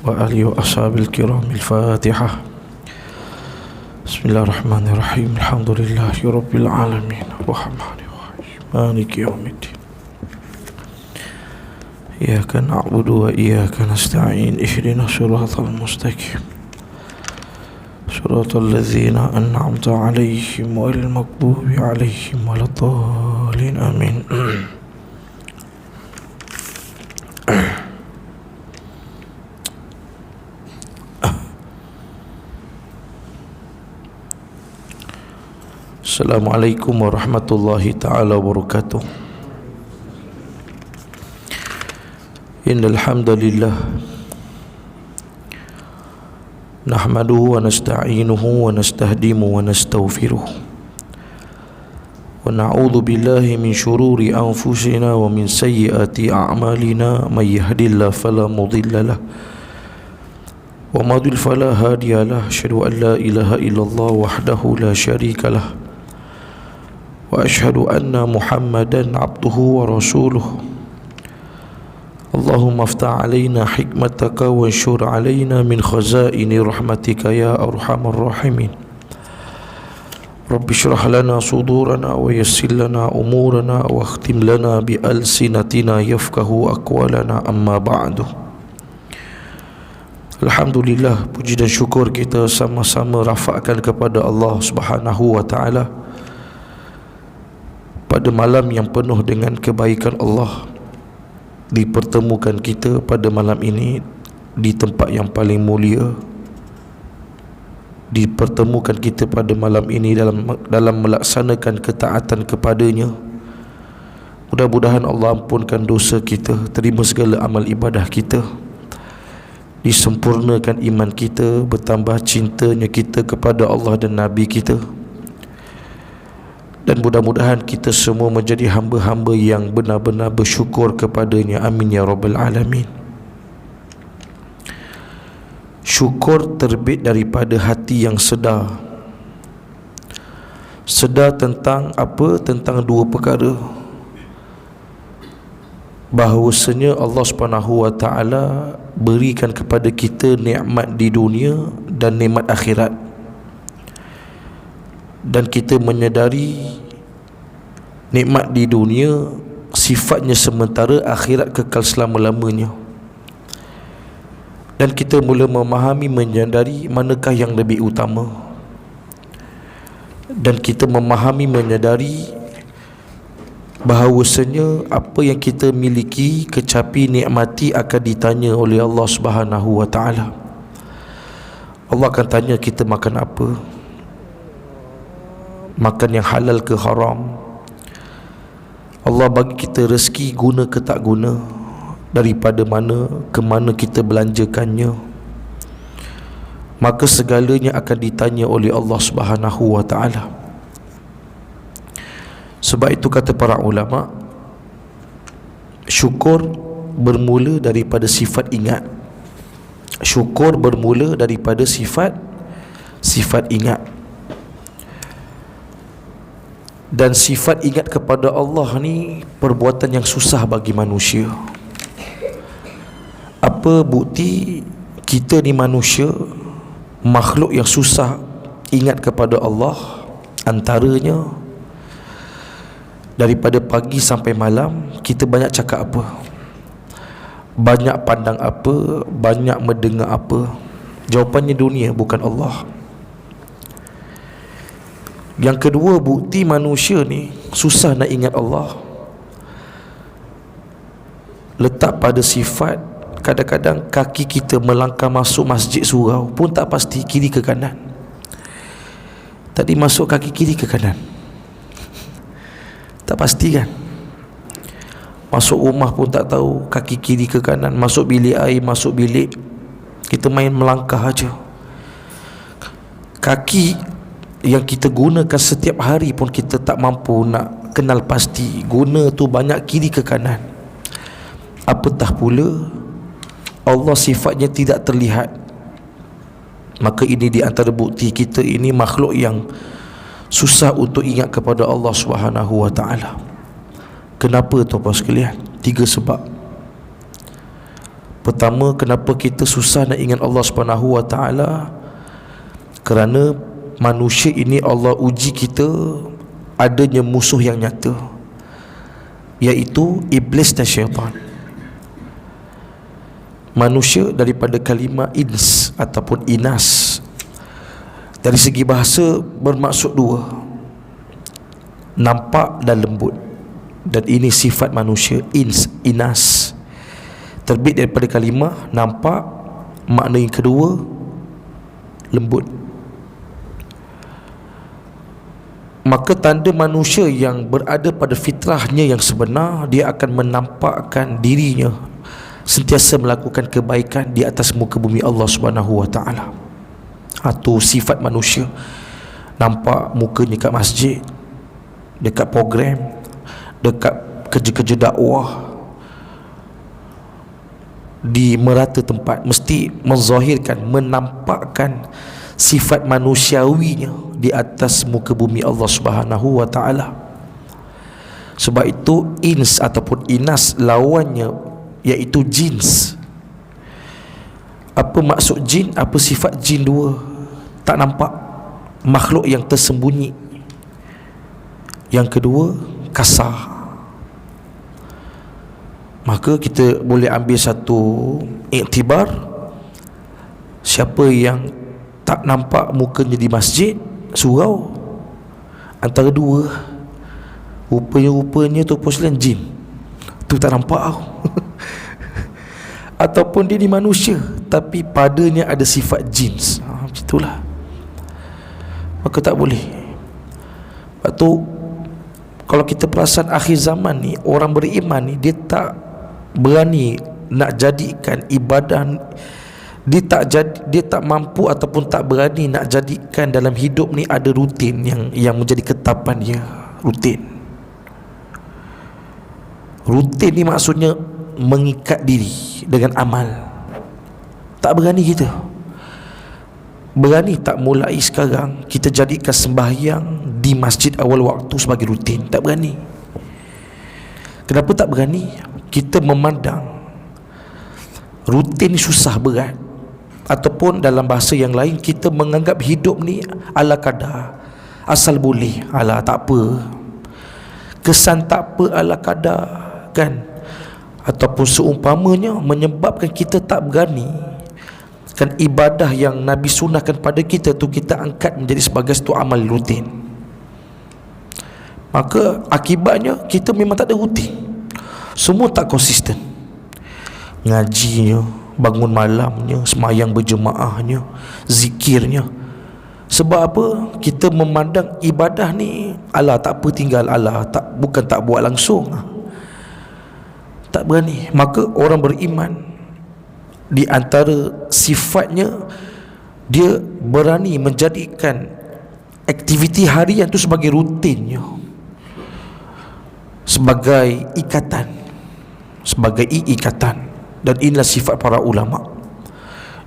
وآله وأصحابه الكرام. الفاتحة. بسم الله الرحمن الرحيم. الحمد لله رب العالمين الرحمن الرحيم مالك يوم الدين. إياك نعبد وإياك نستعين. اهدنا الصراط المستقيم صراط الذين أنعمت عليهم غير المغضوب عليهم ولا الضالين آمين. Assalamualaikum warahmatullahi ta'ala wabarakatuh. Innal hamdalillah nahmaduhu wa nasta'inuhu wa nastahdimu wa nastaghfiruh wa na'udzu billahi min shururi anfusina wa min sayyiati a'malina. May yahdihillahu fala mudilla lahu wa may yudlil fala hadiya lahu. Asyhadu an la ilaha illallah wahdahu la syarika lahu wa asyhadu anna Muhammadan abduhu wa rasuluh. Allahumma aftah alaina hikmataka wa anshur alaina min khazaini rahmatika ya arhamar rahimin. Rabbi shrah lana sudurana wa yassir lana umurana wa akhtim lana bi alsinatina yafqahu aqwalana, amma ba'du. Alhamdulillah, puji dan syukur kita sama-sama rafakkan kepada Allah Subhanahu wa ta'ala pada malam yang penuh dengan kebaikan Allah. Dipertemukan kita pada malam ini di tempat yang paling mulia. Dipertemukan kita pada malam ini dalam melaksanakan ketaatan kepadanya. Mudah-mudahan Allah ampunkan dosa kita, terima segala amal ibadah kita, disempurnakan iman kita, bertambah cintanya kita kepada Allah dan Nabi kita. Dan mudah-mudahan kita semua menjadi hamba-hamba yang benar-benar bersyukur kepadanya. Amin ya rabbal alamin. Syukur terbit daripada hati yang sedar. Sedar tentang apa? Tentang dua perkara. Bahawasanya Allah Subhanahu wa ta'ala berikan kepada kita nikmat di dunia dan nikmat akhirat. Dan kita menyedari nikmat di dunia sifatnya sementara, akhirat kekal selama-lamanya. Dan kita mula memahami, menyedari manakah yang lebih utama. Dan kita memahami, menyedari bahawasanya apa yang kita miliki, kecapi, nikmati akan ditanya oleh Allah Subhanahu wa ta'ala. Allah akan tanya kita makan apa, makan yang halal ke haram. Allah bagi kita rezeki, guna ke tak guna, daripada mana ke mana kita belanjakannya. Maka segalanya akan ditanya oleh Allah Subhanahu wa ta'ala. Sebab itu kata para ulama, syukur bermula daripada sifat ingat. Syukur bermula daripada sifat ingat. Dan sifat ingat kepada Allah ni perbuatan yang susah bagi manusia. Apa bukti kita ni manusia, makhluk yang susah ingat kepada Allah? Antaranya, daripada pagi sampai malam kita banyak cakap apa, banyak pandang apa, banyak mendengar apa. Jawapannya dunia, bukan Allah. Yang kedua, bukti manusia ni susah nak ingat Allah letak pada sifat kadang-kadang kaki kita melangkah masuk masjid surau pun tak pasti kiri ke kanan. Tadi masuk kaki kiri ke kanan, tak pasti kan. Masuk rumah pun tak tahu kaki kiri ke kanan. Masuk bilik air, masuk bilik, kita main melangkah aja. Kaki yang kita gunakan setiap hari pun kita tak mampu nak kenal pasti. Guna tu banyak kiri ke kanan. Apatah pula Allah sifatnya tidak terlihat. Maka ini di antara bukti kita ini makhluk yang susah untuk ingat kepada Allah Subhanahu wa ta'ala. Kenapa tuan-tuan sekalian? 3 sebab. Pertama, kenapa kita susah nak ingat Allah Subhanahu wa taala? Kerana manusia ini Allah uji kita adanya musuh yang nyata, iaitu iblis dan syaitan. Manusia daripada kalimah ins ataupun inas, dari segi bahasa bermaksud dua, nampak dan lembut. Dan ini sifat manusia, ins, inas, terbit daripada kalimah nampak, makna yang kedua lembut. Maka tanda manusia yang berada pada fitrahnya yang sebenar, dia akan menampakkan dirinya sentiasa melakukan kebaikan di atas muka bumi Allah Subhanahu wa taala. Itu sifat manusia. Nampak mukanya kat masjid, dekat program, dekat kerja-kerja dakwah, di merata tempat mesti menzahirkan, menampakkan sifat manusiawinya di atas muka bumi Allah Subhanahu wa taala. Sebab itu ins ataupun inas lawannya iaitu jins. Apa maksud jin? Apa sifat jin dua? Tak nampak, makhluk yang tersembunyi. Yang kedua, kasar. Maka kita boleh ambil satu iktibar, siapa yang tak nampak mukanya di masjid, surau, antara dua, rupanya tu poslen jin, tu tak nampak tau. Ataupun dia ni manusia tapi padanya ada sifat jins. Macam itulah. Maka tak boleh. Sebab tu kalau kita perasan akhir zaman ni, orang beriman ni dia tak berani nak jadikan ibadah, dia tak mampu ataupun tak berani nak jadikan dalam hidup ni ada rutin yang menjadi ketapan dia. Rutin ni maksudnya mengikat diri dengan amal. Tak berani kita. Berani tak mulai sekarang kita jadikan sembahyang di masjid awal waktu sebagai rutin? Tak berani. Kenapa tak berani? Kita memandang rutin ni susah, berat. Ataupun dalam bahasa yang lain, kita menganggap hidup ni ala kadar, asal boleh, ala tak apa, kesan tak apa, ala kadar, kan? Ataupun seumpamanya menyebabkan kita tak berani kan ibadah yang Nabi sunnahkan pada kita tu kita angkat menjadi sebagai satu amal rutin. Maka akibatnya kita memang tak ada rutin, semua tak konsisten. Ngajinya, bangun malamnya, semayang berjemaahnya, zikirnya. Sebab apa? Kita memandang ibadah ni alah tak apa, tinggal alah, tak, bukan tak buat langsung. Tak berani. Maka orang beriman di antara sifatnya, dia berani menjadikan aktiviti harian tu sebagai rutinnya, sebagai ikatan, sebagai ikatan. Dan inilah sifat para ulama.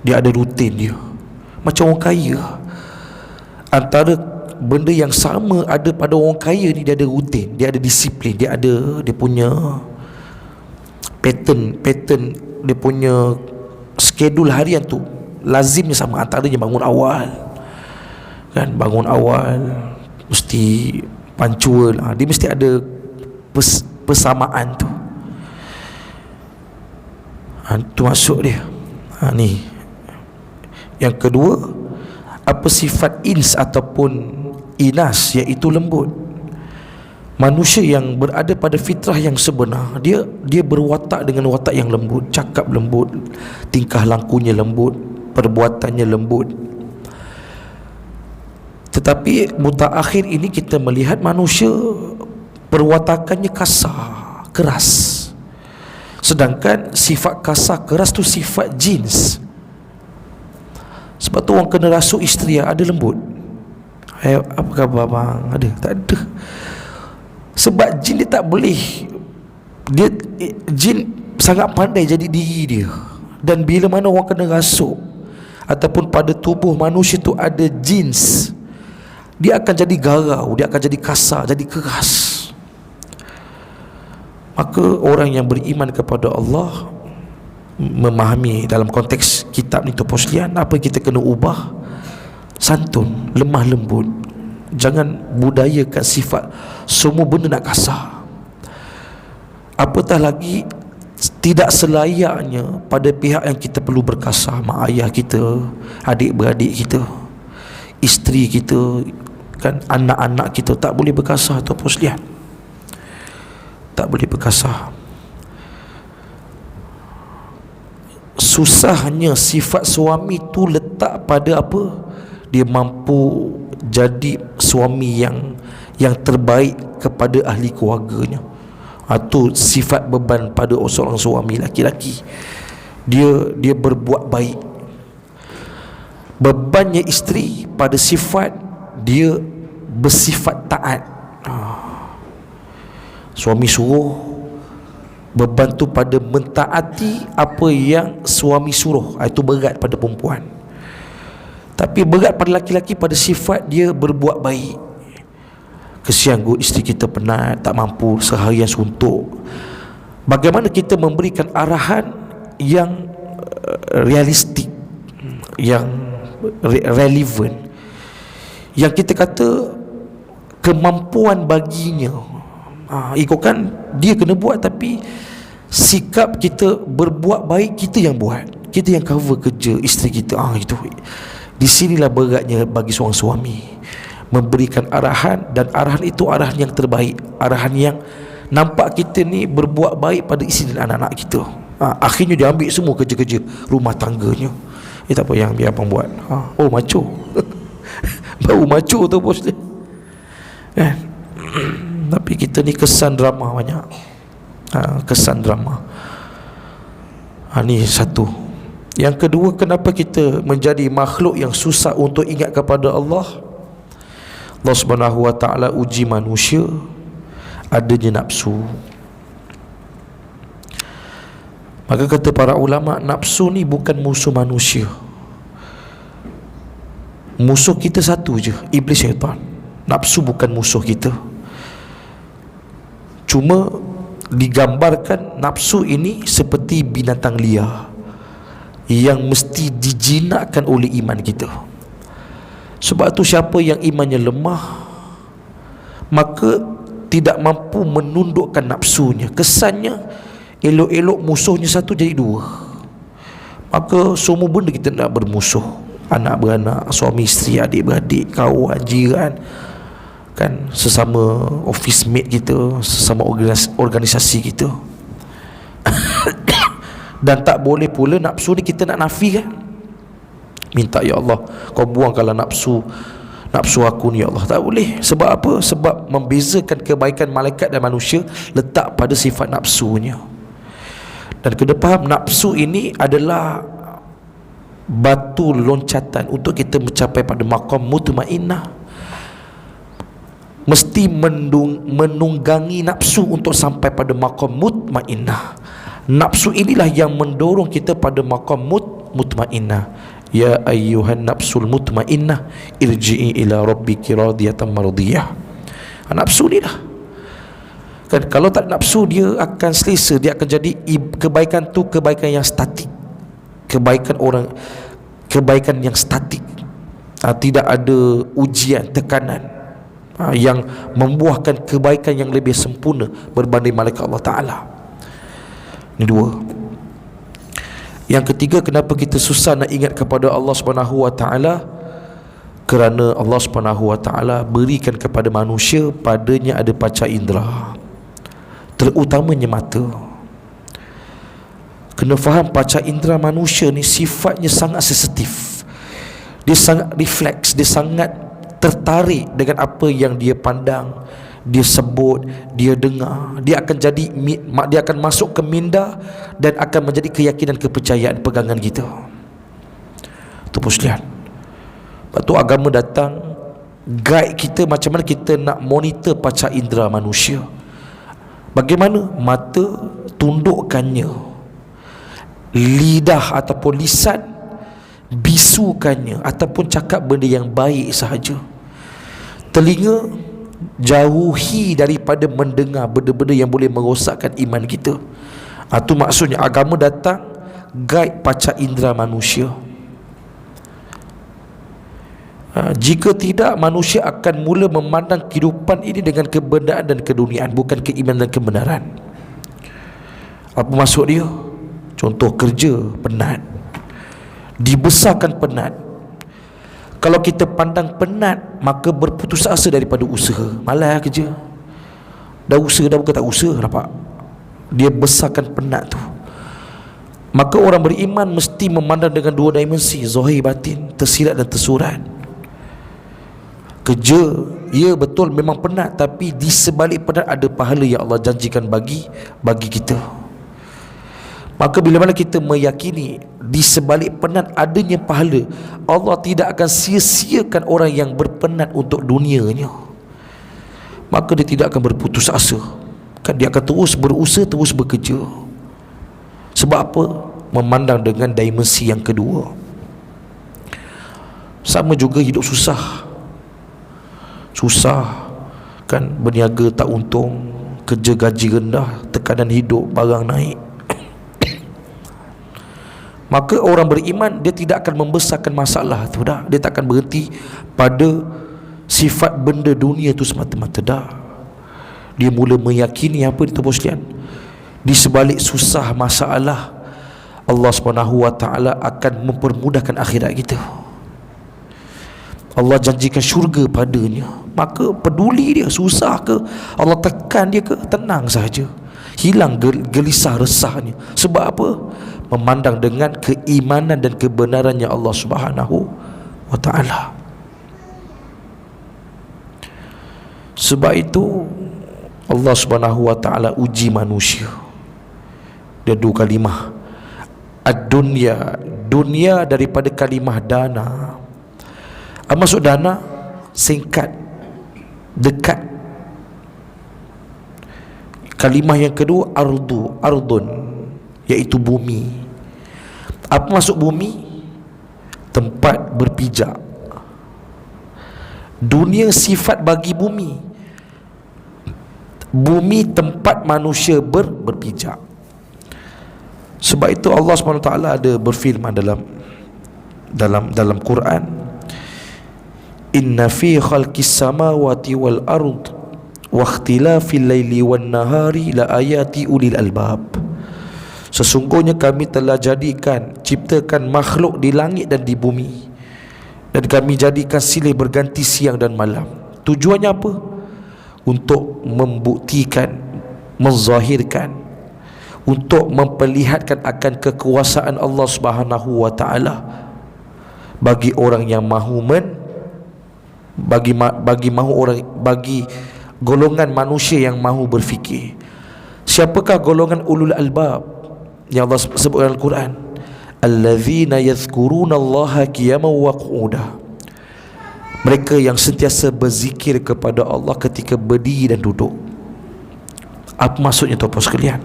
Dia ada rutin dia. Macam orang kaya. Antara benda yang sama ada pada orang kaya ni, dia ada rutin, dia ada disiplin, dia ada dia punya pattern, dia punya skedul harian tu lazimnya sama. Antaranya bangun awal, kan, bangun awal mesti punctual. Dia mesti ada persamaan tu. Itu maksud dia. Ni yang kedua, apa sifat ins ataupun inas, iaitu lembut. Manusia yang berada pada fitrah yang sebenar, dia berwatak dengan watak yang lembut, cakap lembut, tingkah lakunya lembut, perbuatannya lembut. Tetapi mutaakhir ini kita melihat manusia perwatakannya kasar, keras. Sedangkan sifat kasar keras tu sifat jins. Sebab tu orang kena rasuk isteri ada lembut. Apa khabar bang? Ada? Tak ada. Sebab jin dia tak boleh. Jin sangat pandai jadi diri dia. Dan bila mana orang kena rasuk ataupun pada tubuh manusia tu ada jins, dia akan jadi garau, dia akan jadi kasar, jadi keras. Maka orang yang beriman kepada Allah memahami dalam konteks kitab ni Tuan Poslian, apa kita kena ubah? Santun, lemah lembut. Jangan budayakan sifat semua benda nak kasar. Apatah lagi tidak selayaknya pada pihak yang kita perlu berkasar, mak ayah kita, adik-beradik kita, isteri kita, kan, anak-anak kita, tak boleh berkasar Tuan Poslian. Tak boleh berkasar. Susahnya sifat suami tu letak pada apa? Dia mampu jadi suami yang terbaik kepada ahli keluarganya. Itu sifat beban pada seorang suami laki-laki. Dia berbuat baik. Bebannya isteri pada sifat dia bersifat taat. Suami suruh, beban tu pada mentaati apa yang suami suruh. Itu berat pada perempuan. Tapi berat pada laki-laki pada sifat dia berbuat baik. Kesian gut isteri kita penat, tak mampu, seharian suntuk. Bagaimana kita memberikan arahan yang realistik, yang relevan, yang kita kata kemampuan baginya. Ikutkan dia kena buat, tapi sikap kita berbuat baik, kita yang buat, kita yang cover kerja isteri kita. Itu di sinilah beratnya bagi seorang suami, memberikan arahan, dan arahan itu arahan yang terbaik, arahan yang nampak kita ni berbuat baik pada isteri dan anak-anak kita. Akhirnya dia ambil semua kerja-kerja rumah tangganya. Tak apa, yang biar abang buat. Oh, macho. Baru macho tu bos dia, kan? Tapi kita ni kesan drama banyak. Kesan drama. Ni satu. Yang kedua, kenapa kita menjadi makhluk yang susah untuk ingat kepada Allah? Allah Subhanahu wa ta'ala uji manusia adanya nafsu. Maka kata para ulama, nafsu ni bukan musuh manusia. Musuh kita satu je, iblis syaitan. Nafsu bukan musuh kita. Cuma digambarkan nafsu ini seperti binatang liar yang mesti dijinakkan oleh iman kita. Sebab tu siapa yang imannya lemah, maka tidak mampu menundukkan nafsunya. Kesannya elok-elok musuhnya satu jadi dua. Maka semua benda kita nak bermusuh. Anak beranak, suami isteri, adik-beradik, kawan, jiran, kan, sesama office mate kita, sesama organisasi kita. Dan tak boleh pula nafsu ni kita nak nafikan. Minta, ya Allah, kau buangkanlah nafsu aku ni, ya Allah. Tak boleh. Sebab apa? Sebab membezakan kebaikan malaikat dan manusia letak pada sifat nafsunya. Dan kena faham, nafsu ini adalah batu loncatan untuk kita mencapai pada maqam mutmainnah. Mesti menunggangi nafsu untuk sampai pada maqam mutmainnah. Nafsu inilah yang mendorong kita pada maqam mutmainnah. Ya ayyuhan nafsul mutmainnah irji'i ila rabbiki radiyatan mardiyah. Nafsu ni lah, kan, kalau tak nafsu dia akan selesa, dia akan jadi kebaikan tu kebaikan yang statik, kebaikan yang statik. Tidak ada ujian, tekanan yang membuahkan kebaikan yang lebih sempurna berbanding malaikat Allah Ta'ala. Ini dua. Yang ketiga, kenapa kita susah nak ingat kepada Allah Subhanahu wa ta'ala? Kerana Allah Subhanahu wa ta'ala berikan kepada manusia, padanya ada panca indera, terutamanya mata. Kena faham, panca indera manusia ni sifatnya sangat sensitif. Dia sangat refleks, dia sangat tertarik dengan apa yang dia pandang, dia sebut, dia dengar. Dia akan masuk ke minda dan akan menjadi keyakinan, kepercayaan, pegangan kita. Tu Poslian. Lepas tu agama datang guide kita macam mana kita nak monitor panca indera manusia. Bagaimana? Mata tundukkannya, lidah ataupun lisan bisukannya ataupun cakap benda yang baik sahaja. Telinga jauhi daripada mendengar benda-benda yang boleh merosakkan iman kita. Itu maksudnya agama datang guide panca indera manusia. Jika tidak, manusia akan mula memandang kehidupan ini dengan kebendaan dan keduniaan, bukan keimanan dan kebenaran. Apa maksud dia? Contoh kerja, penat, dibesarkan penat. Kalau kita pandang penat, maka berputus asa daripada usaha. Malas kerja, dah usaha dah bukan tak usaha. Nampak? Dia besarkan penat tu. Maka orang beriman mesti memandang dengan dua dimensi, zahir batin, tersirat dan tersurat. Kerja, ya betul memang penat, tapi di sebalik penat ada pahala yang Allah janjikan bagi kita. Maka bila mana kita meyakini di sebalik penat adanya pahala, Allah tidak akan sia-siakan orang yang berpenat untuk dunianya, maka dia tidak akan berputus asa. Kan dia akan terus berusaha, terus bekerja. Sebab apa? Memandang dengan dimensi yang kedua. Sama juga hidup susah kan, berniaga tak untung, kerja gaji rendah, tekanan hidup, barang naik. Maka orang beriman dia tidak akan membesarkan masalah tu dah. Dia tak akan berhenti pada sifat benda dunia tu semata-mata dah. Dia mula meyakini apa itu sekalian, di sebalik susah masalah, Allah SWT akan mempermudahkan akhirat kita. Allah janjikan syurga padanya, maka peduli dia susah ke, Allah tekan dia ke, tenang saja, hilang gelisah resahnya. Sebab apa? Memandang dengan keimanan dan kebenarannya Allah Subhanahu wa ta'ala. Sebab itu Allah Subhanahu wa ta'ala uji manusia. Dia dua kalimah, ad-dunya, dunia daripada kalimah dana. Apa maksud dana? Singkat, dekat. Kalimah yang kedua ardun, iaitu bumi. Apa maksud bumi? Tempat berpijak. Dunia sifat bagi bumi. Bumi tempat manusia berpijak. Sebab itu Allah SWT ada berfirman dalam Quran, inna fi khalqis samawati wal ard wa ikhtilafil laili wan nahari la ayati ulil albab. Sesungguhnya kami telah ciptakan makhluk di langit dan di bumi, dan kami jadikan silih berganti siang dan malam. Tujuannya apa? Untuk membuktikan, menzahirkan, untuk memperlihatkan akan kekuasaan Allah Subhanahu wa ta'ala bagi orang yang mahu bagi golongan manusia yang mahu berfikir. Siapakah golongan ulul albab yang Allah sebut dalam Al-Quran? Allazina yadhkuruna Allaha qiyaman wa qu'uda. Mereka yang sentiasa berzikir kepada Allah ketika berdiri dan duduk. Apa maksudnya tuan-tuan sekalian?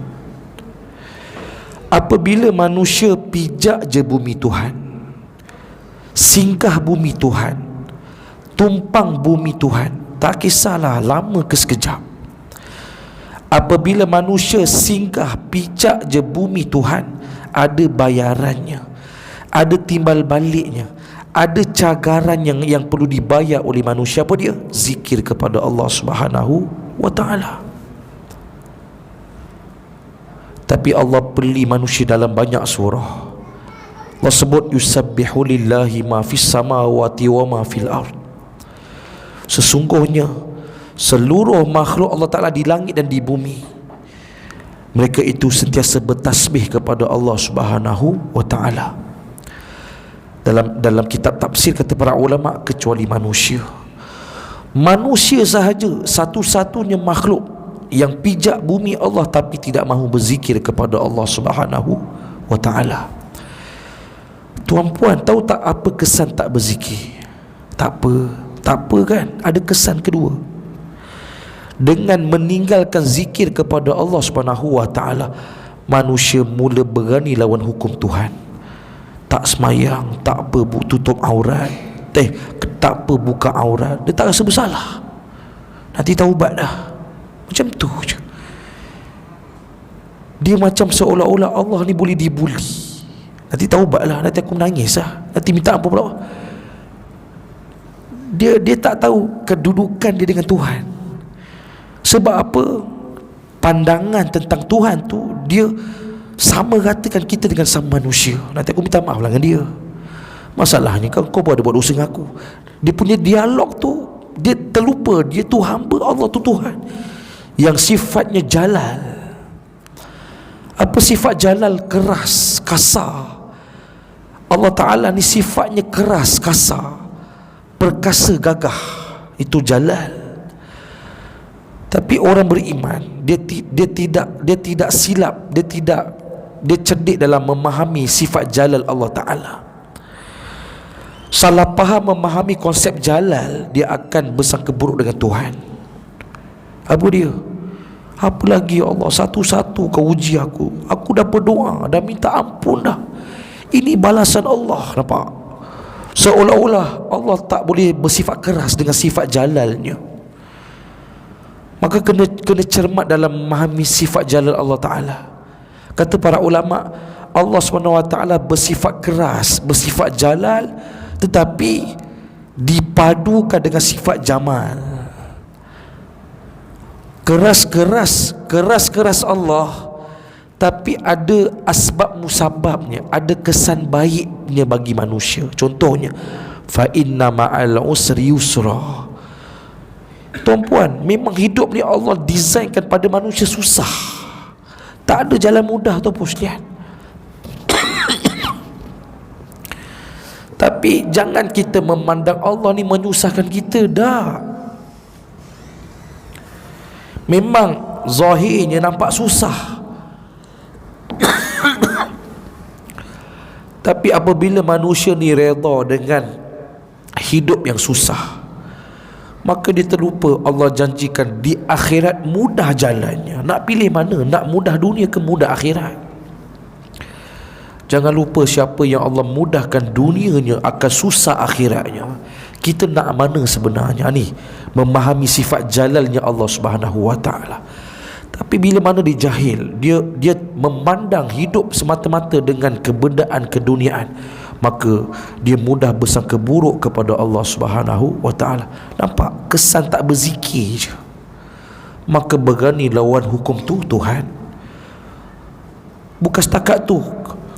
Apabila manusia pijak je bumi Tuhan, singgah bumi Tuhan, tumpang bumi Tuhan, tak kisahlah lama ke sekejap. Apabila manusia singgah pijak je bumi Tuhan, ada bayarannya, ada timbal baliknya, ada cagaran yang perlu dibayar oleh manusia. Apa dia? Zikir kepada Allah Subhanahu wa ta'ala. Tapi Allah beri manusia dalam banyak surah. Allah sebut yusabbihu lillahi ma fis samawati wa ma fil ard. Sesungguhnya seluruh makhluk Allah Ta'ala di langit dan di bumi, mereka itu sentiasa bertasbih kepada Allah Subhanahu wa ta'ala. Dalam kitab tafsir kata para ulama, kecuali manusia. Manusia sahaja satu-satunya makhluk yang pijak bumi Allah tapi tidak mahu berzikir kepada Allah Subhanahu wa ta'ala. Tuan-puan tahu tak apa kesan tak berzikir? Tak apa kan? Ada kesan kedua. Dengan meninggalkan zikir kepada Allah Subhanahu wa ta'ala, manusia mula berani lawan hukum Tuhan. Tak semayang, tak apa tutup aurat, tak apa buka aurat, dia tak rasa bersalah, nanti taubat dah. Macam tu je. Dia macam seolah-olah Allah ni boleh dibuli. Nanti taubat lah, nanti aku menangis lah, nanti minta ampun pula. Dia tak tahu kedudukan dia dengan Tuhan. Sebab apa? Pandangan tentang Tuhan tu, dia sama ratakan kita dengan sama manusia. Nanti aku minta maaf lah dengan dia. Masalahnya kau ada buat dosa dengan aku. Dia punya dialog tu, dia terlupa dia tu hamba, Allah tu Tuhan yang sifatnya jalal. Apa sifat jalal? Keras, kasar. Allah Ta'ala ni sifatnya keras, kasar, perkasa, gagah. Itu jalal. Tapi orang beriman, dia tidak silap, dia cerdik dalam memahami sifat jalal Allah Ta'ala. Salah faham memahami konsep jalal, dia akan bersangka buruk dengan Tuhan. Apa dia? Apa lagi ya Allah, satu-satu kau uji aku. Aku dah berdoa, dah minta ampun dah. Ini balasan Allah. Nampak? Seolah-olah Allah tak boleh bersifat keras dengan sifat jalalnya. Maka kena cermat dalam memahami sifat jalal Allah Ta'ala. Kata para ulama, Allah SWT bersifat keras, bersifat jalal, tetapi dipadukan dengan sifat jamal. Keras Allah, tapi ada asbab musababnya, ada kesan baiknya bagi manusia. Contohnya, fa inna ma'al usri yusra. Tuan-puan, memang hidup ni Allah desainkan pada manusia susah. Tak ada jalan mudah tu pun sekalian. Tapi jangan kita memandang Allah ni menyusahkan kita. Dah, memang zahirnya nampak susah. Tapi apabila manusia ni redha dengan hidup yang susah, maka dia terlupa Allah janjikan di akhirat mudah jalannya. Nak pilih mana? Nak mudah dunia ke mudah akhirat? Jangan lupa, siapa yang Allah mudahkan dunianya akan susah akhiratnya. Kita nak mana sebenarnya ni? Memahami sifat jalalnya Allah Subhanahu wa Ta'ala. Tapi bila mana dia jahil, dia memandang hidup semata-mata dengan kebendaan keduniaan, maka dia mudah bersangka buruk kepada Allah Subhanahu wa Ta'ala. Nampak? Kesan tak berzikir je, maka berani lawan hukum tu Tuhan. Bukan setakat tu,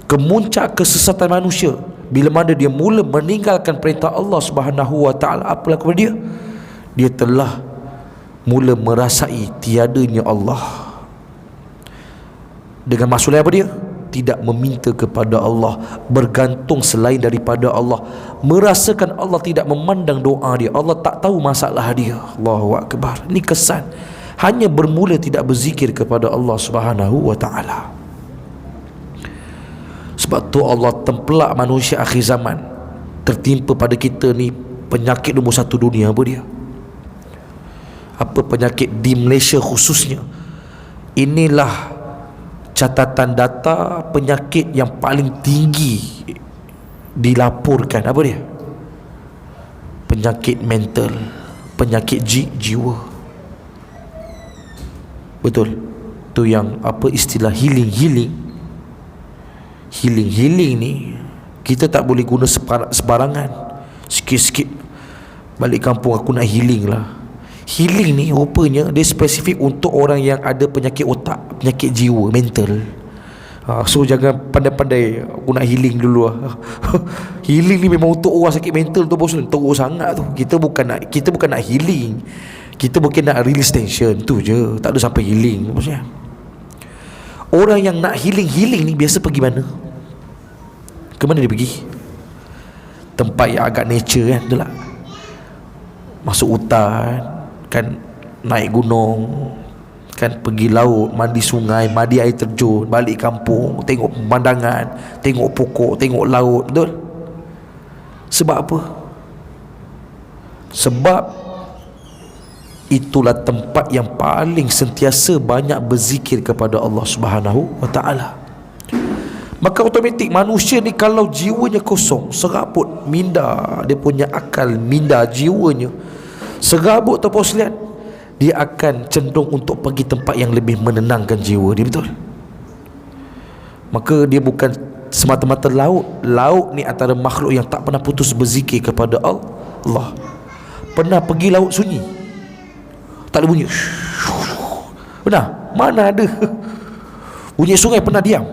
kemuncak kesesatan manusia, bila mana dia mula meninggalkan perintah Allah Subhanahu wa Ta'ala, apalah kepada dia? Dia telah mula merasai tiadanya Allah. Dengan maksudnya apa dia? Tidak meminta kepada Allah, bergantung selain daripada Allah, merasakan Allah tidak memandang doa dia, Allah tak tahu masalah dia. Allahu Akbar. Ini kesan hanya bermula tidak berzikir kepada Allah Subhanahu wa Ta'ala. Sebab tu Allah tempelak manusia akhir zaman. Tertimpa pada kita ni penyakit nombor satu dunia. Apa dia? Apa penyakit di Malaysia khususnya? Inilah catatan data penyakit yang paling tinggi dilaporkan. Apa dia? Penyakit mental, penyakit jiwa. Betul. Tu yang apa istilah healing ni kita tak boleh guna sebarangan. Sikit-sikit balik kampung aku nak healing lah. Healing ni rupanya dia spesifik untuk orang yang ada penyakit otak, penyakit jiwa, mental. So jangan pandai-pandai aku nak healing dulu lah. Healing ni memang untuk orang sakit mental tu, bos, teruk sangat tu. Kita bukan nak healing, kita bukan nak release tension, tu je. Tak ada sampai healing, bosnya. Orang yang nak healing ni biasa pergi mana? Ke mana dia pergi? Tempat yang agak nature kan, betul tak? Masuk hutan kan, naik gunung kan, pergi laut, mandi sungai, mandi air terjun, balik kampung, tengok pemandangan, tengok pokok, tengok laut. Betul? Sebab apa? Sebab itulah tempat yang paling sentiasa banyak berzikir kepada Allah Subhanahu wa Ta'ala. Maka automatik manusia ni kalau jiwanya kosong, serabut, minda, dia punya akal minda, jiwanya serabut tu poslian, dia akan cenderung untuk pergi tempat yang lebih menenangkan jiwa dia. Betul? Maka dia bukan semata-mata laut ni antara makhluk yang tak pernah putus berzikir kepada Allah. Pernah pergi laut sunyi, tak ada bunyi? Pernah? Mana ada bunyi sungai? Pernah diam?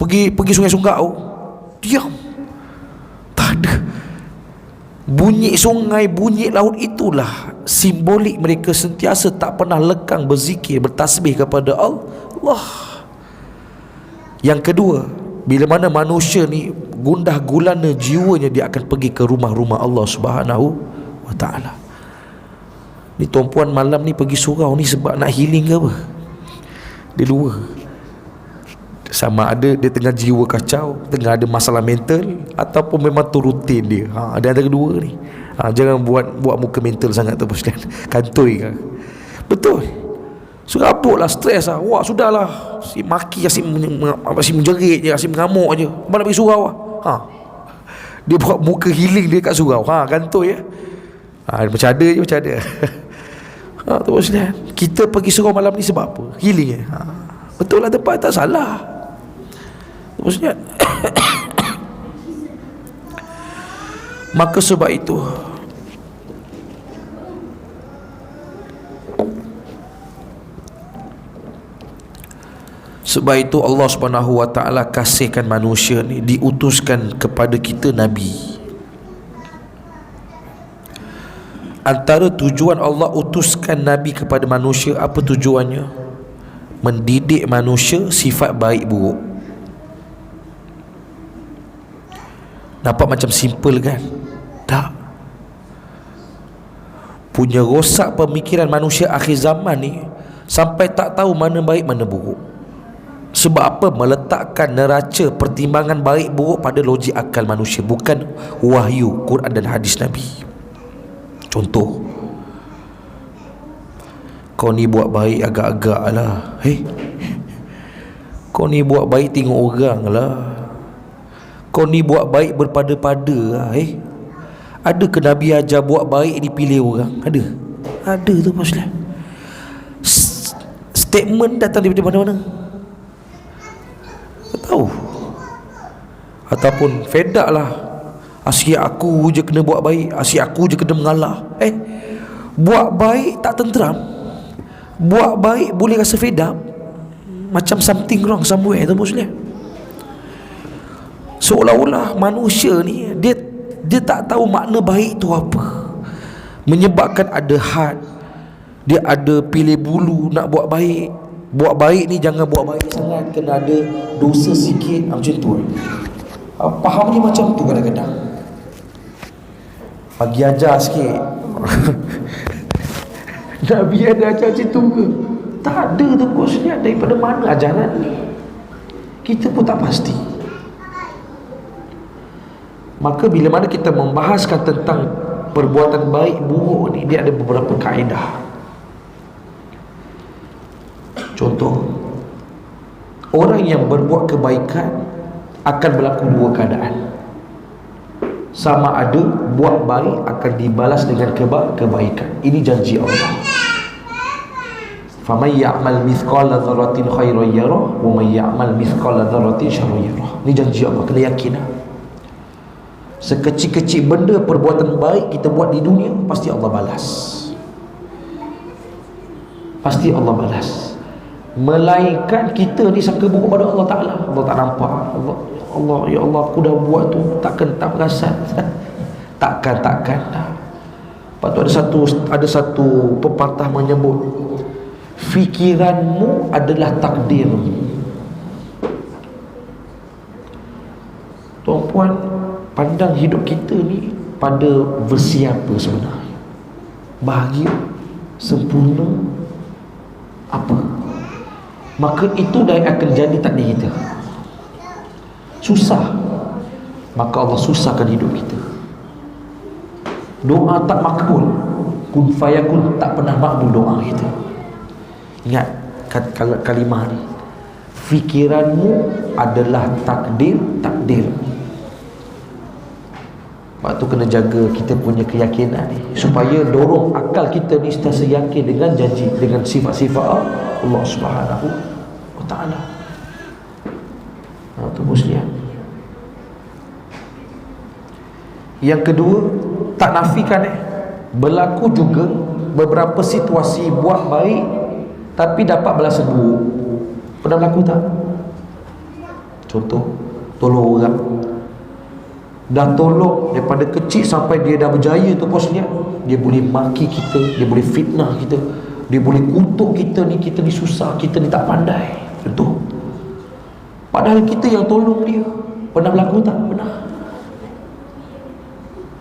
Pergi sungai Sunggau, diam, tak ada bunyi sungai, bunyi laut. Itulah simbolik mereka sentiasa tak pernah lekang berzikir, bertasbih kepada Allah. Yang kedua, bila mana manusia ni gundah gulana jiwanya, dia akan pergi ke rumah-rumah Allah Subhanahu wa ta'ala. Ni tuan-puan malam ni pergi surau ni sebab nak healing ke apa? Dia luar. Sama ada dia tengah jiwa kacau, tengah ada masalah mental, ataupun memang tu rutin dia. Ada antara kedua ni. Jangan buat muka mental sangat tu bos kan. Kantoi kan. Betul. Serabut lah, stres lah. Wah sudahlah, asyik maki, asyik menjerit je, asyik mengamuk je. Abang nak pergi surau lah. Dia buat muka healing dia kat surau. Kantoi ya. Macam ada je, macam ada. Tu bos kan. Kita pergi surau malam ni sebab apa? Healing je. Betul lah, tempat tak salah. Maksudnya maka sebab itu Allah Subhanahu wa ta'ala kasihkan manusia ni, diutuskan kepada kita Nabi. Antara tujuan Allah utuskan Nabi kepada manusia, apa tujuannya? Mendidik manusia sifat baik buruk. Nampak macam simple kan? Tak. Punya rosak pemikiran manusia akhir zaman ni, sampai tak tahu mana baik mana buruk. Sebab apa? Meletakkan neraca pertimbangan baik buruk pada logik akal manusia, bukan wahyu Quran dan hadis Nabi. Contoh, kau ni buat baik agak-agak lah. Kau ni buat baik tengok orang lah. Kau ni buat baik berpada-pada lah. Ada ke Nabi ajar buat baik dipilih orang? Ada? Ada tu maksudnya. Statement datang daripada mana-mana? Tak tahu. Ataupun fedak lah, asyik aku je kena buat baik, asyik aku je kena mengalah. Buat baik tak tenteram, buat baik boleh rasa fed up, macam something wrong somewhere tu maksudnya. Seolah-olah manusia ni dia tak tahu makna baik tu apa, menyebabkan ada had, dia ada pilih bulu nak buat baik. Buat baik ni jangan buat baik sangat, kena ada dosa sikit, macam tu. Fahamnya macam tu kadang-kadang. Bagi ajar sikit. Nabi ada ajar macam tu ke? Tak ada tu maksudnya. Daripada mana ajaran ni? Kita pun tak pasti. Maka bila mana kita membahaskan tentang perbuatan baik buruk ni, dia ada beberapa kaedah. Contoh, orang yang berbuat kebaikan akan berlaku dua keadaan. Sama ada buat baik akan dibalas dengan kebaikan. Ini janji Allah. Faman ya'mal mithqala dzarratin khairan yarah wa man ya'mal mithqala dzarratin syarran yarah. Ini janji Allah, kena yakin. Sekecil-kecil benda perbuatan baik kita buat di dunia, pasti Allah balas. Pasti Allah balas. Melainkan kita ni sangka buruk pada Allah Ta'ala. Allah tak nampak. Allah, ya Allah, aku dah buat tu, takkan tak perasan. Takkan. Lepas tu ada satu pepatah menyebut, fikiranmu adalah takdirmu. Tuan-puan, pandang hidup kita ni pada versi apa sebenarnya? Bahagia, sempurna, apa? Maka itu dah akan jadi takdir kita. Susah, maka Allah susahkan hidup kita. Doa tak makbul, kun fayakun, tak pernah makbul doa kita. Ingat kalimah ni, fikiranmu adalah takdir. Sebab tu kena jaga kita punya keyakinan ni, supaya dorong akal kita ni sentiasa yakin dengan janji, dengan sifat-sifat Allah Subhanahu wa ta'ala. Tu muslim. Yang kedua, tak nafikan berlaku juga beberapa situasi buat baik tapi dapat balasan buruk. Pernah berlaku tak? Contoh, tolong orang, dah tolong daripada kecil sampai dia dah berjaya tu bosnya, dia boleh maki kita, dia boleh fitnah kita, dia boleh kutuk kita ni susah, kita ni tak pandai. Contoh, padahal kita yang tolong dia. Pernah berlaku tak? Pernah.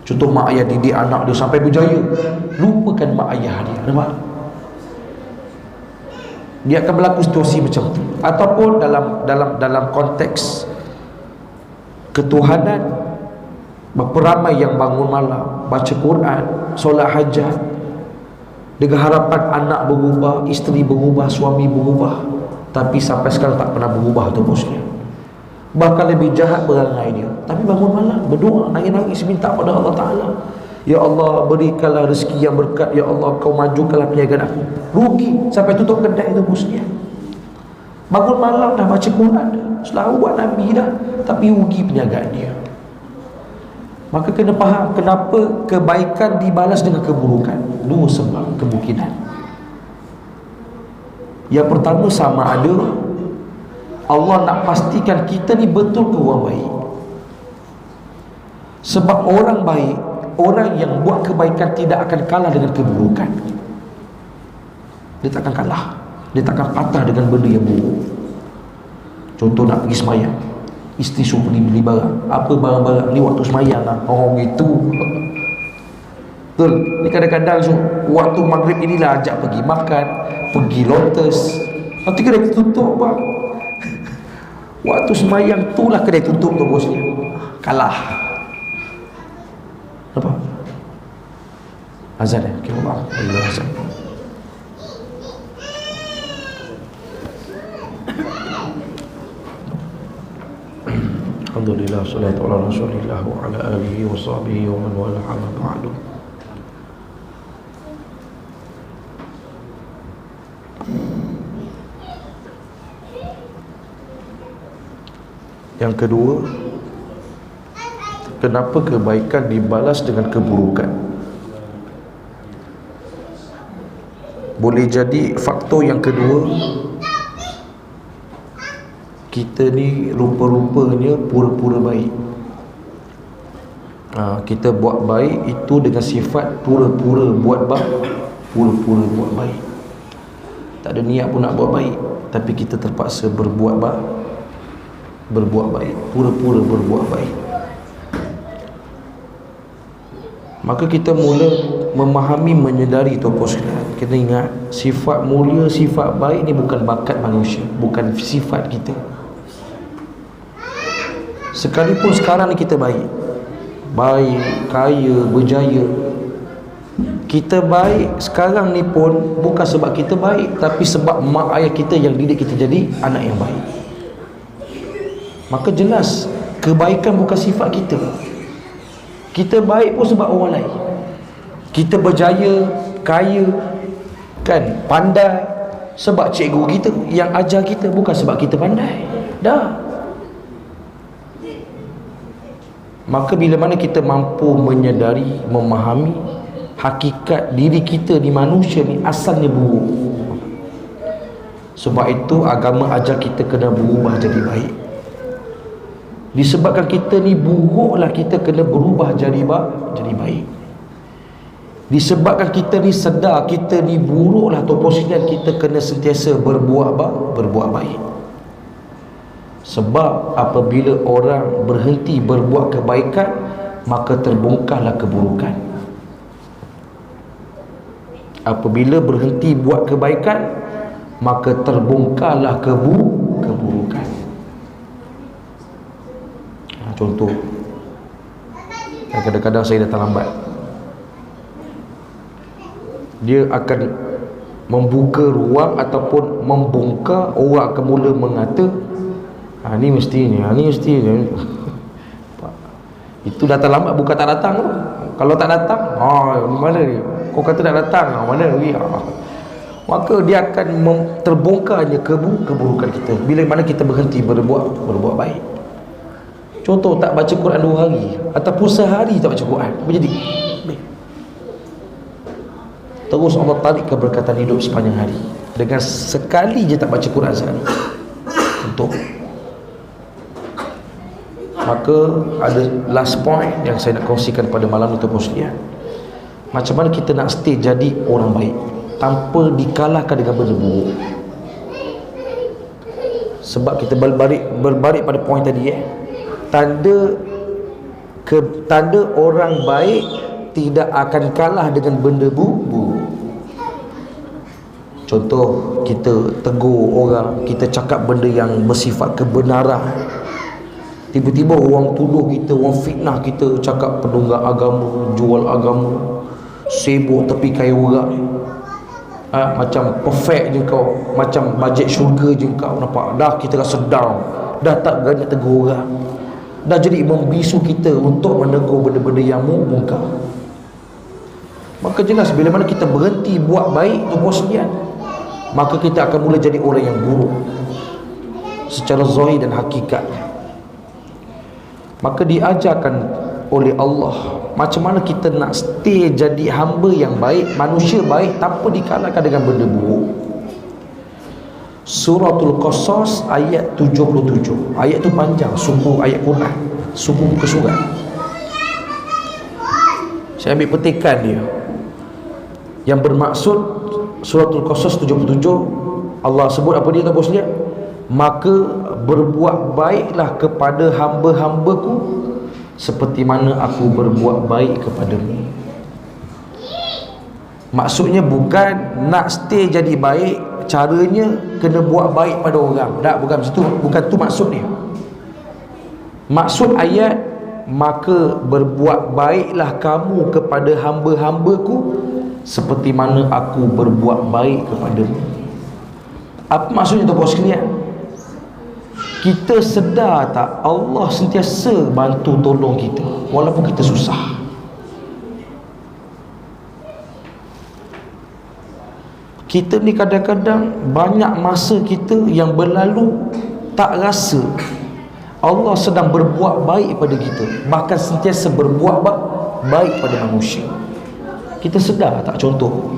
Contoh, mak ayah didik anak dia sampai berjaya, lupakan mak ayah dia. Nampak? Dia akan berlaku situasi macam tu. Ataupun dalam konteks ketuhanan, berapa ramai yang bangun malam, baca Quran, solat hajat, dengan harapan anak berubah, isteri berubah, suami berubah, tapi sampai sekarang tak pernah berubah tu bosnya. Bahkan lebih jahat perangai dia, tapi bangun malam berdoa, nangis-nangis minta pada Allah Ta'ala, ya Allah berikanlah rezeki yang berkat, ya Allah kau majukanlah perniagaan aku. Rugi sampai tutup kedai tu bosnya. Bangun malam dah baca Quran dah, selalu buat Nabi dah, tapi rugi perniagaan dia. Maka kena faham kenapa kebaikan dibalas dengan keburukan. Dua sebab kemungkinan. Yang pertama, sama ada Allah nak pastikan kita ni betul ke orang baik. Sebab orang baik, orang yang buat kebaikan tidak akan kalah dengan keburukan. Dia tak akan kalah, dia tak akan patah dengan benda yang buruk. Contoh, nak pergi semayang, isteri suruh beli barang. Apa barang-barang ni waktu semayang lah. Oh gitu. Betul. Ni kadang-kadang waktu maghrib inilah ajak pergi makan, pergi Lotus, nanti kedai tutup bang. Waktu semayang tu lah kedai tutup tu bosnya. Kalah. Apa? Azan okay, Allah azan. Alhamdulillah, salatu ala rasulillah wa ala alihi wa sahbihi wa man wala amma ba'du. Yang kedua, kenapa kebaikan dibalas dengan keburukan? Boleh jadi faktor yang kedua, kita ni rupa-rupanya pura-pura baik. Kita buat baik itu dengan sifat pura-pura buat pura-pura buat baik. Tak ada niat pun nak buat baik, tapi kita terpaksa berbuat baik, pura-pura berbuat baik. Maka kita mula memahami, menyedari tuan-tuan sekalian, kena ingat sifat mulia, sifat baik ni bukan bakat manusia, bukan sifat kita. Sekalipun sekarang ni kita baik, kaya, berjaya, kita baik sekarang ni pun bukan sebab kita baik, tapi sebab mak ayah kita yang didik kita jadi anak yang baik. Maka jelas kebaikan bukan sifat kita. Kita baik pun sebab orang lain. Kita berjaya, kaya, kan, pandai sebab cikgu kita yang ajar kita, bukan sebab kita pandai. Dah. Maka bila mana kita mampu menyedari, memahami hakikat diri kita di manusia ni asalnya buruk. Sebab itu agama ajar kita kena berubah jadi baik. Disebabkan kita ni buruklah, kita kena berubah jadi baik. Disebabkan kita ni sedar kita ni buruklah atau posisinya, kita kena sentiasa berbuat baik. Sebab apabila orang berhenti berbuat kebaikan, maka terbongkarlah keburukan. Apabila berhenti buat kebaikan, maka terbongkarlah keburukan. Contoh, kadang-kadang saya datang lambat, dia akan membuka ruang ataupun membongkar, orang akan mula mengata, ni mesti ni. Itu datang lambat bukan tak datang tu. Kalau tak datang, mana dia? Kau kata tak datang, mana dia? Maka dia akan terbongkarnya keburukan kita bila mana kita berhenti berbuat baik. Contoh, tak baca Quran 2 hari ataupun sehari tak baca Quran, apa jadi? Terus Allah tarik keberkatan hidup sepanjang hari dengan sekali je tak baca Quran sehari. Untuk maka ada last point yang saya nak kongsikan pada malam itu sekalian. Macam mana kita nak stay jadi orang baik tanpa dikalahkan dengan benda buruk. Sebab kita berbalik pada poin tadi, tanda orang baik tidak akan kalah dengan benda buruk. Contoh, kita tegur orang, kita cakap benda yang bersifat kebenaran, tiba-tiba orang tuduh kita, orang fitnah kita, cakap penunggang agama, jual agama, sibuk tepi kayu orang, macam perfect je kau, macam bajet syurga je kau, nampak? Dah kita rasa down, dah tak berani tegur orang, dah jadi membisu kita untuk menegur benda-benda yang mungkar. Maka jelas bila mana kita berhenti buat baik tu sekalian, maka kita akan mula jadi orang yang buruk secara zahir dan hakikatnya. Maka diajarkan oleh Allah macam mana kita nak stay jadi hamba yang baik, manusia baik tanpa dikalahkan dengan benda buruk. Suratul Qasas ayat 77. Ayat tu panjang, sumber ayat Quran, sumber muka surat. Saya ambil petikan dia yang bermaksud Suratul Qasas 77. Allah sebut apa dia, tahu sekalian? Maka berbuat baiklah kepada hamba-hambaku seperti mana aku berbuat baik kepadamu. Maksudnya bukan nak stay jadi baik, caranya kena buat baik pada orang. Tak, bukan situ, bukan tu maksud dia. Maksud ayat, maka berbuat baiklah kamu kepada hamba-hambaku seperti mana aku berbuat baik kepadamu. Apa maksudnya tu bos sekalian? Kita sedar tak Allah sentiasa bantu tolong kita walaupun kita susah. Kita ni kadang-kadang banyak masa kita yang berlalu tak rasa Allah sedang berbuat baik pada kita, bahkan sentiasa berbuat baik pada manusia. Kita sedar tak? Contoh,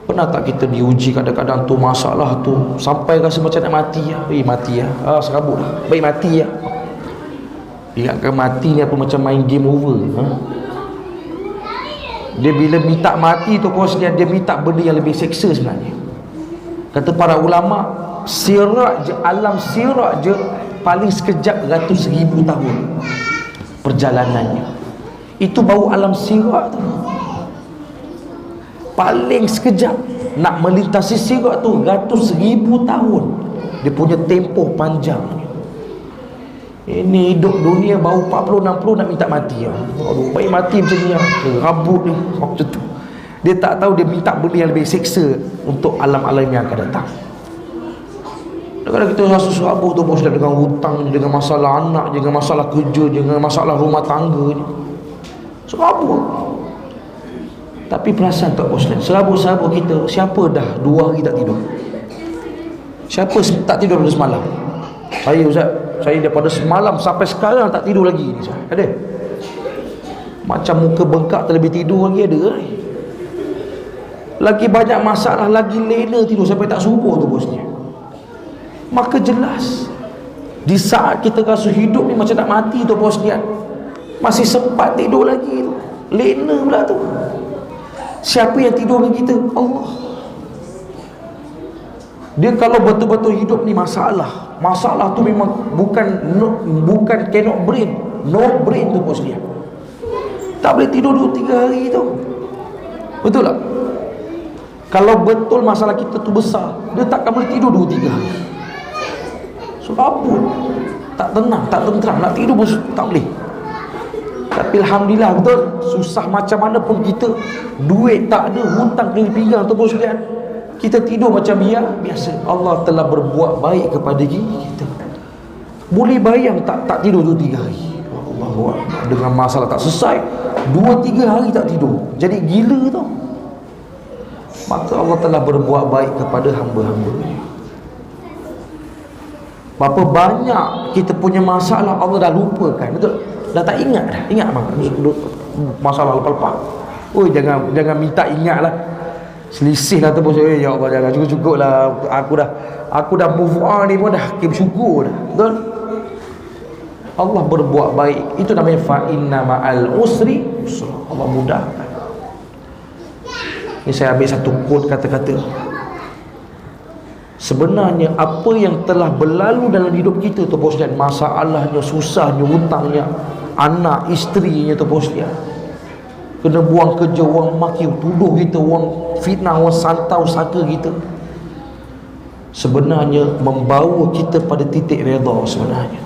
pernah tak kita diuji kadang-kadang tu masalah tu sampai rasa macam nak mati lah. Mati lah, serabut lah, baik mati lah. Ingatkan mati ni apa macam main game over, Dia bila minta mati tu dia minta benda yang lebih seksa sebenarnya. Kata para ulama, sirat je, alam sirat je paling sekejap ratus ribu tahun perjalanannya. Itu baru alam sirat tu, paling sekejap. Nak melintasi sirat tu ratus ribu tahun, dia punya tempoh panjang. Ini hidup dunia baru 40-60 nak minta mati lah. Aduh, baik mati macam ni lah, rabut ni macam tu. Dia tak tahu dia minta benda yang lebih seksa untuk alam-alam yang akan datang. Kadang-kadang kita rasa serabut tu bos, dengan hutang, dengan masalah anak, dengan masalah kerja, dengan masalah rumah tangga ni, serabut. Tapi perasan tak bos, serabut-serabut kita, siapa dah 2 hari tak tidur? Siapa tak tidur pada semalam? Saya Ustaz, saya daripada semalam sampai sekarang tak tidur lagi ni, Ustaz. Ada? Macam muka bengkak terlebih tidur lagi ada. Lagi banyak masalah, lagi lena tidur sampai tak subuh tu bosnya. Maka jelas di saat kita rasa hidup ni macam nak mati tu bosnya, masih sempat tidur lagi tu, lena pula tu. Siapa yang tidur dengan kita? Allah. Dia kalau betul-betul hidup ni masalah tu memang bukan cannot brain, no brain tu bos dia. Tak boleh tidur 2-3 hari tu. Betul tak? Kalau betul masalah kita tu besar, dia takkan boleh tidur 2-3 hari. So apa? Tak tenang, tak tentram, nak tidur pun tak boleh. Tapi alhamdulillah, betul, susah macam mana pun kita, duit tak ada, hutang kena pinggang tu bos sekalian, kita tidur macam biasa. Allah telah berbuat baik kepada kita. Boleh bayang tak tidur 2-3 hari. Allah, dengan masalah tak selesai, 2-3 hari tak tidur, jadi gila tu. Maka Allah telah berbuat baik kepada hamba-hamba-Nya. Berapa banyak kita punya masalah Allah dah lupakan, betul? Dah tak ingat dah. Ingat bang masalah lepas-lepas. Oi, jangan minta ingat lah. Selisih lah tu bos. Ya Allah, jangan cukup-cukup lah. Aku dah move on ni pun dah bersyukur dah. Betul? Allah berbuat baik. Itu namanya fa inna ma'al usri yusra. Allah mudahkan. Ini saya ambil satu quote kata-kata. Sebenarnya apa yang telah berlalu dalam hidup kita tu bos dan masalahnya, susahnya, hutangnya, anak, isterinya tu bos dia, kena buang kerja, orang maki, tuduh kita, orang fitnah, orang santau sangka kita, sebenarnya membawa kita pada titik redha sebenarnya.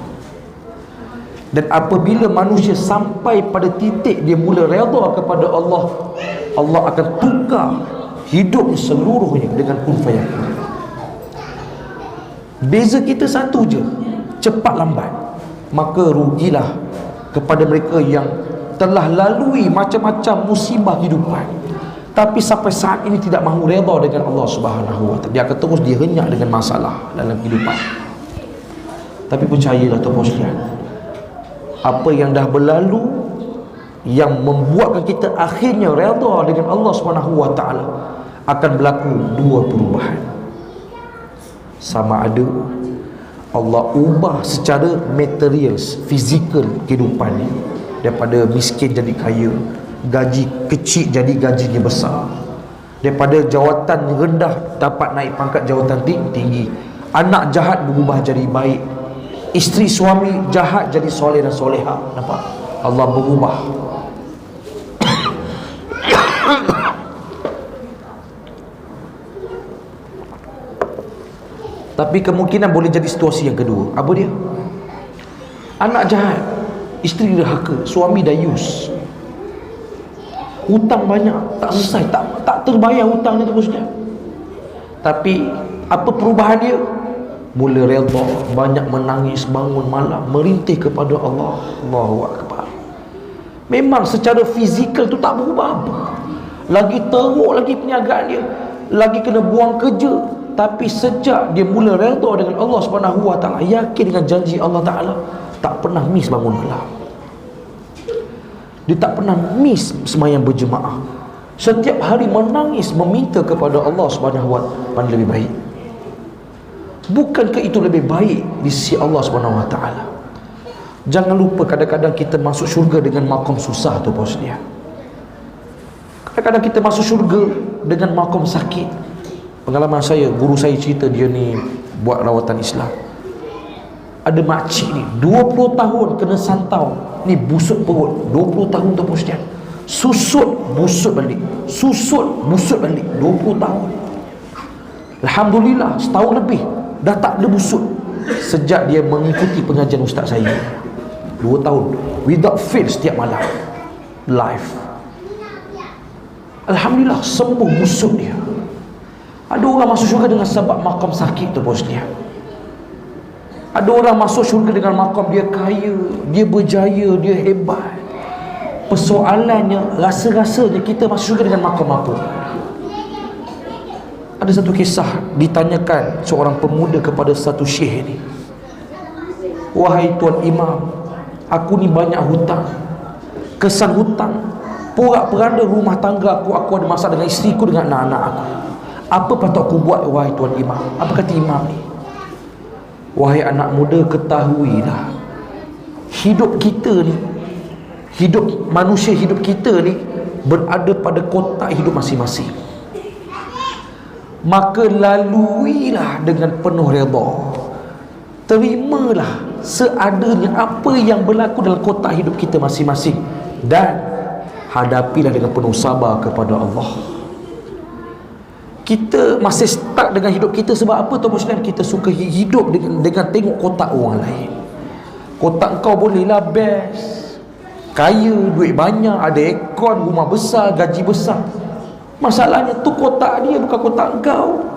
Dan apabila manusia sampai pada titik dia mula redha kepada Allah, Allah akan tukar hidupnya seluruhnya dengan kun fayakun. Beza kita satu je, cepat lambat. Maka rugilah kepada mereka yang telah lalui macam-macam musibah kehidupan, tapi sampai saat ini tidak mahu redha dengan Allah Subhanahu wa taala. Dia akan terus dihenyak dengan masalah dalam kehidupan. Tapi percayalah tuan-tuan sekalian, apa yang dah berlalu yang membuatkan kita akhirnya redha dengan Allah Subhanahu wa taala, akan berlaku dua perubahan. Sama ada Allah ubah secara material, fizikal kehidupan ni, daripada miskin jadi kaya, gaji kecil jadi gajinya besar, daripada jawatan rendah dapat naik pangkat jawatan tinggi, anak jahat berubah jadi baik, isteri suami jahat jadi soleh dan soleha. Nampak? Allah berubah. Tapi kemungkinan boleh jadi situasi yang kedua. Apa dia? Anak jahat, isteri derhaka, suami dayus, hutang banyak, tak selesai, tak terbayar hutang dia terus dia. Tapi apa perubahan dia? Mula redha, banyak menangis, bangun malam, merintih kepada Allah. Allahu akbar. Memang secara fizikal tu tak berubah apa, lagi teruk lagi perniagaan dia, lagi kena buang kerja. Tapi sejak dia mula redha dengan Allah Subhanahu wa taala, yakin dengan janji Allah Taala, tak pernah miss bangun malam. Dia tak pernah miss sembahyang berjemaah. Setiap hari menangis meminta kepada Allah Subhanahu wa taala lebih baik. Bukankah itu lebih baik di sisi Allah Subhanahu wa taala? Jangan lupa kadang-kadang kita masuk syurga dengan makom susah tu bos dia. Kadang-kadang kita masuk syurga dengan makom sakit. Pengalaman saya, guru saya cerita, dia ni buat rawatan Islam. Ada makcik ni 20 tahun kena santau, ni busuk perut 20 tahun tu posnya. Susut busuk balik, susut busuk balik 20 tahun. Alhamdulillah setahun lebih dah tak ada busuk sejak dia mengikuti pengajian ustaz saya. 2 tahun without fail setiap malam live. Alhamdulillah sembuh busuk dia. Ada orang masuk syurga dengan sebab makam sakit tu bos dia. Ada orang masuk syurga dengan makam dia kaya, dia berjaya, dia hebat. Persoalannya, rasa-rasanya kita masuk syurga dengan makam apa? Ada satu kisah ditanyakan seorang pemuda kepada satu syekh ni, "Wahai tuan imam, aku ni banyak hutang. Kesan hutang, porak-poranda rumah tangga aku ada masalah dengan isteriku, dengan anak-anak aku. Apa patut aku buat wahai tuan imam?" Apa kata imam ni? "Wahai anak muda, ketahuilah, hidup kita ni, hidup manusia, hidup kita ni berada pada kotak hidup masing-masing. Maka laluilah dengan penuh redha. Terimalah seadanya apa yang berlaku dalam kotak hidup kita masing-masing, dan hadapilah dengan penuh sabar kepada Allah." Kita masih stuck dengan hidup kita sebab apa tuan Muslim? Kita suka hidup dengan tengok kotak orang lain. Kotak kau bolehlah best, kaya, duit banyak, ada aircon, rumah besar, gaji besar. Masalahnya tu kotak dia, bukan kotak kau.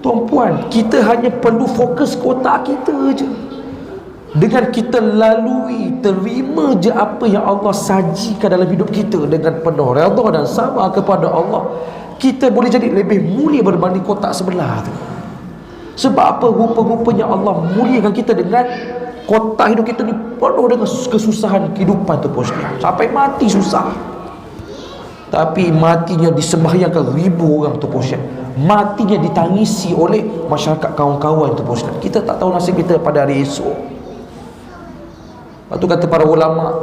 Tuan-puan, kita hanya perlu fokus kotak kita je. Dengan kita lalui, terima je apa yang Allah sajikan dalam hidup kita dengan penuh redha dan sabar kepada Allah, kita boleh jadi lebih mulia berbanding kotak sebelah tu. Sebab apa? Rupa-rupanya Allah muliakan kita dengan kotak hidup kita ni penuh dengan kesusahan kehidupan tu bos sekalian. Sampai mati susah. Tapi matinya disembahyangkan ribu orang tu bos sekalian. Matinya ditangisi oleh masyarakat kawan-kawan tu bos sekalian. Kita tak tahu nasib kita pada hari esok. Lepas tu kata para ulama,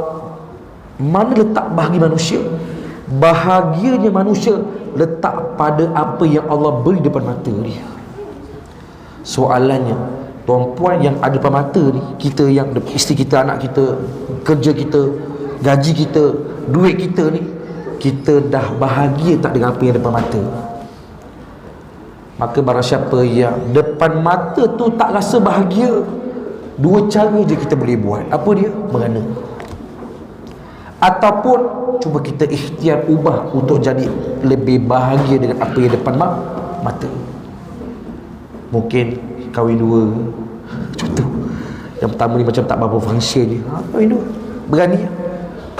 mana letak bahagia manusia? Bahagianya manusia letak pada apa yang Allah beri depan mata dia. Soalannya, tuan-puan yang ada depan mata ni, kita yang isteri kita, anak kita, kerja kita, gaji kita, duit kita ni, kita dah bahagia tak dengan apa yang depan mata? Maka barang siapa yang depan mata tu tak rasa bahagia, dua cara je kita boleh buat. Apa dia? Merana. Ataupun cuba kita ikhtiar ubah untuk jadi lebih bahagia dengan apa yang depan mata. Mungkin kahwin dua, contoh. Yang pertama ni macam tak berapa function je. Kahwin dua, berani.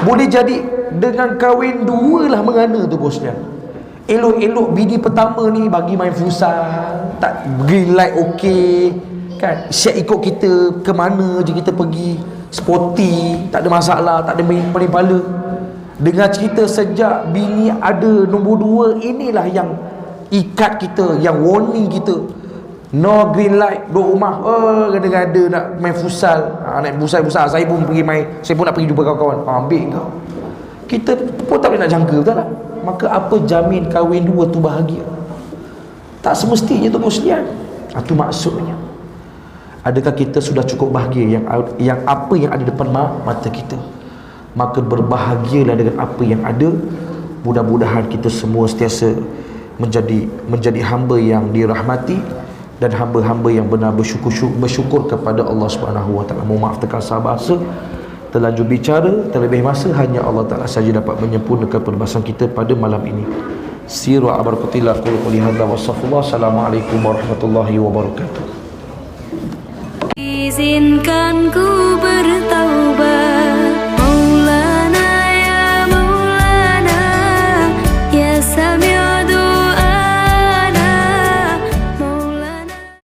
Boleh jadi dengan kahwin dua lah merana tu bosnya. Elok-elok bini pertama ni bagi main futsal, tak green light okey kan, siap ikut kita ke mana je kita pergi, sporty, tak ada masalah, tak ada main paling pala. Dengar cerita sejak bini ada nombor dua, inilah yang ikat kita, yang warning kita. No green light, duduk rumah, gada-gada nak main futsal, nak futsal, saya pun pergi main, saya pun nak pergi jumpa kawan-kawan. Ambil kau. Kita pun tak boleh nak jangka, betul tak? Maka apa jamin kahwin dua tu bahagia? Tak semestinya tu bos sekalian. Itu maksudnya. Adakah kita sudah cukup bahagia yang apa yang ada depan mata kita? Maka berbahagialah dengan apa yang ada. Mudah-mudahan kita semua sentiasa menjadi hamba yang dirahmati dan hamba-hamba yang benar bersyukur kepada Allah Subhanahu wa taala. Mohon maaf terkasar bahasa, terlanjur bicara, terlebih masa, hanya Allah Ta'ala saja dapat menyempurnakan perbahasan kita pada malam ini. Sirwa abarakatillah qul qouli hadza wa astaghfirullah. Assalamualaikum warahmatullahi wabarakatuh. Izinkan ku